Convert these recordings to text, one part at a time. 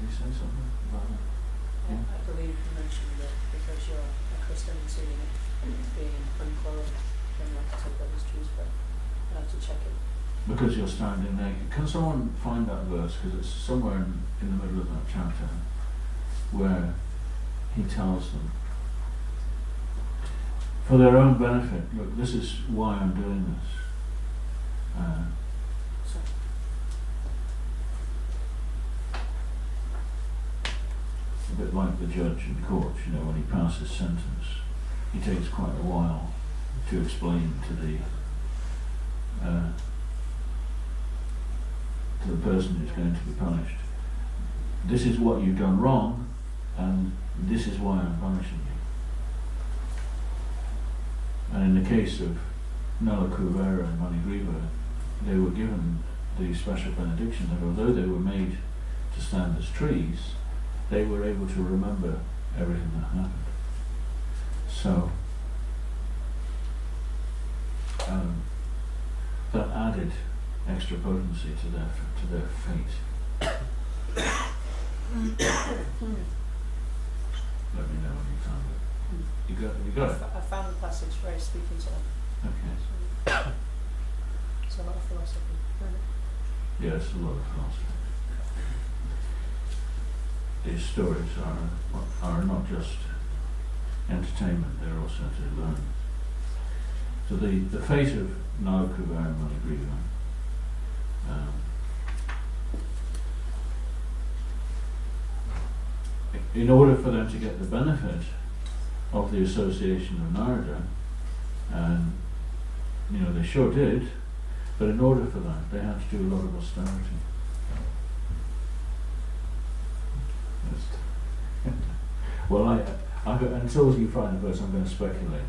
you say something about that? Yeah, I believe you mentioned that because you're a Christian seeing it being unclothed, then you have to take those trees, but you have to check it. Because you're standing naked. Can someone find that verse? Because it's somewhere in the middle of that chapter where he tells them, for their own benefit, look, this is why I'm doing this. A bit like the judge in court, you know, when he passes sentence, he takes quite a while to explain to the person who's going to be punished, this is what you've done wrong, and this is why I'm punishing you. And in the case of Nala Kuvera and Manigriva, they were given the special benediction that although they were made to stand as trees, they were able to remember everything that happened. So that added extra potency to their fate. Let me know when you found it. You got it? I found the passage very speaking to them. Okay. It's a lot of philosophy. Yeah, it's a lot of philosophy. These stories are not just entertainment, they're also to learn. So the fate of Nalakuvara and Manigriva, in order for them to get the benefit of the association of Narada, and you know they sure did, but in order for that they had to do a lot of austerity. Well, until you find the verse, I'm going to speculate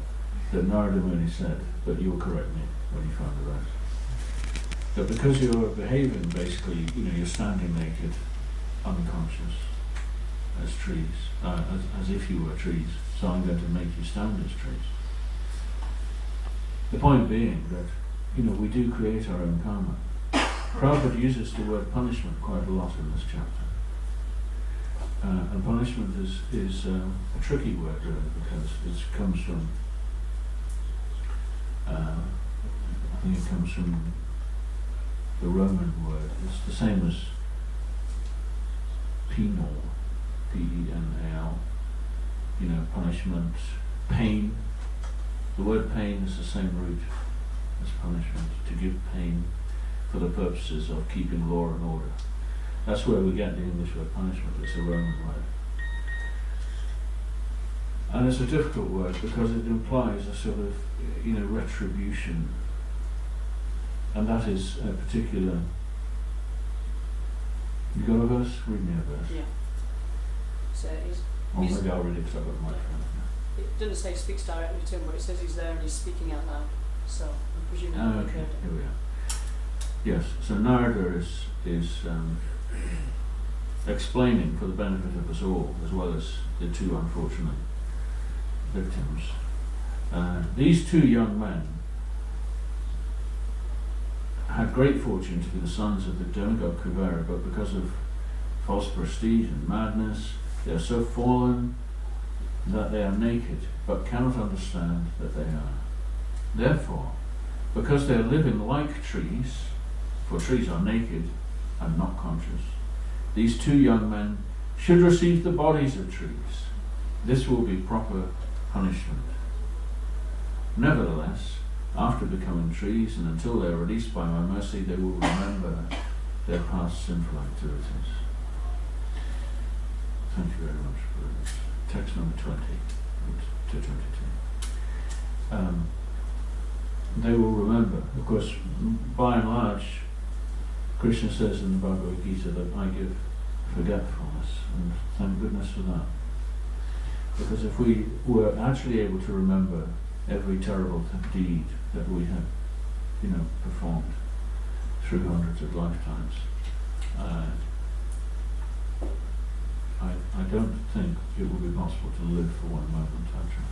that Narada Muni said, but you'll correct me when you find the verse, that because you're behaving basically, you know, you're standing naked, unconscious, as trees, as if you were trees, so I'm going to make you stand as trees. The point being that, you know, we do create our own karma. Prabhupada uses the word punishment quite a lot in this chapter. And punishment is a tricky word really, because it comes from, I think it comes from the Roman word. It's the same as penal, P-E-N-A-L, you know, punishment, pain. The word pain is the same root as punishment, to give pain for the purposes of keeping law and order. That's where we get the English word punishment. It's a Roman word. And it's a difficult word because it implies a sort of, you know, retribution. And that is a particular... You got a verse? Read me a verse. Yeah. So maybe I'll read it because I've got my phone. It doesn't say he speaks directly to him, but it says he's there and he's speaking out loud. So I'm presuming he okay, heard him. here we are. Yes, so Narada is explaining for the benefit of us all, as well as the two unfortunate victims. These two young men had great fortune to be the sons of the demigod Kuvera, but because of false prestige and madness, they are so fallen that they are naked, but cannot understand that they are. Therefore, because they are living like trees, for trees are naked and not conscious, these two young men should receive the bodies of trees. This will be proper punishment. Nevertheless, after becoming trees and until they are released by my mercy, they will remember their past sinful activities. Thank you very much for this. Text number 20 to 22. They will remember. Of course, by and large, Krishna says in the Bhagavad Gita that I give forgetfulness, and thank goodness for that. Because if we were actually able to remember every terrible deed that we have, you know, performed through hundreds of lifetimes, I don't think it would be possible to live for one moment actually.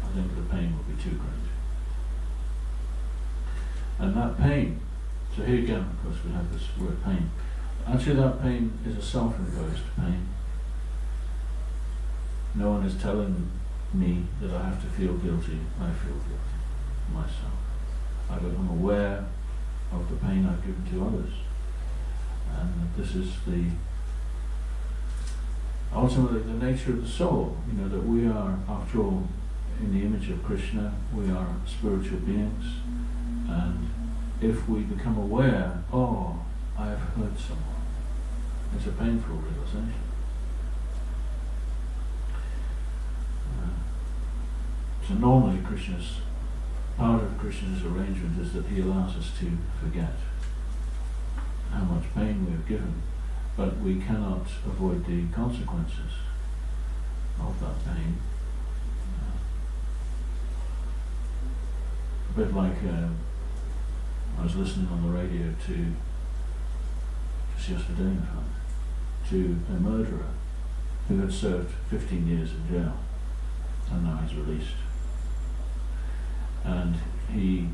I think the pain would be too great. And that pain, so here again, of course, we have this word pain. Actually that pain is a self-imposed pain. No one is telling me that I have to feel guilty. I feel guilty myself. I'm aware of the pain I've given to others. And this is ultimately the nature of the soul, that we are, after all, in the image of Krishna, we are spiritual beings, and if we become aware, I have hurt someone, it's a painful realization. So normally part of Krishna's arrangement is that he allows us to forget how much pain we have given, but we cannot avoid the consequences of that pain. A bit like I was listening on the radio just yesterday in fact, to a murderer who had served 15 years in jail and now he's released. And he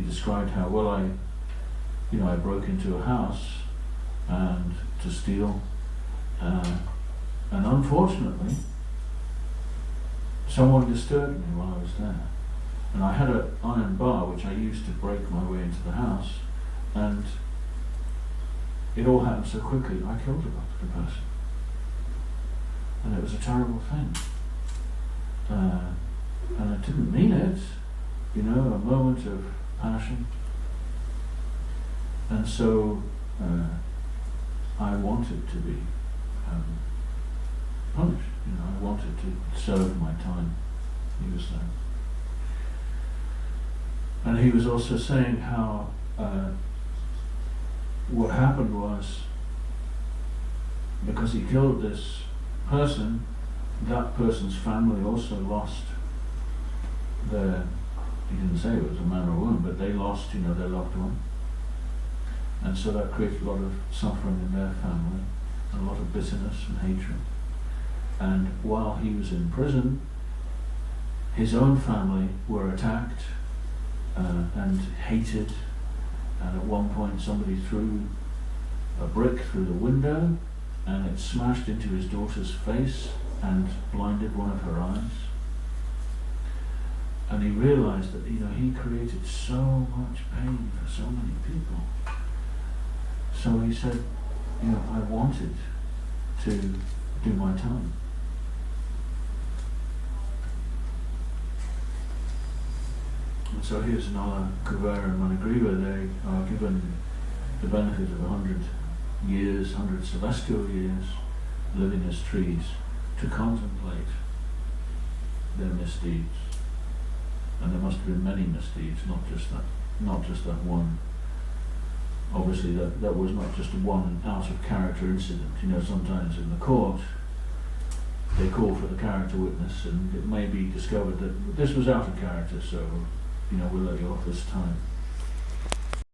described how well I broke into a house and to steal, and unfortunately someone disturbed me while I was there. And I had an iron bar which I used to break my way into the house, and it all happened so quickly I killed the person. And it was a terrible thing. And I didn't mean it, a moment of passion. And so I wanted to be punished, I wanted to serve my time, he was saying. And he was also saying how what happened was, because he killed this person, that person's family also lost their, he didn't say it was a man or a woman, but they lost, their loved one. And so that created a lot of suffering in their family, and a lot of bitterness and hatred. And while he was in prison, his own family were attacked and hated, and at one point somebody threw a brick through the window and it smashed into his daughter's face and blinded one of her eyes. And he realized that he created so much pain for so many people. So he said, I wanted to do my time. And so here's Nala, Kuvera and Manigriva. They are given the benefit of 100 years, 100 celestial years, living as trees, to contemplate their misdeeds. And there must have been many misdeeds, not just that one. Obviously that was not just one out of character incident. Sometimes in the court they call for the character witness and it may be discovered that this was out of character, so we'll let you off this time.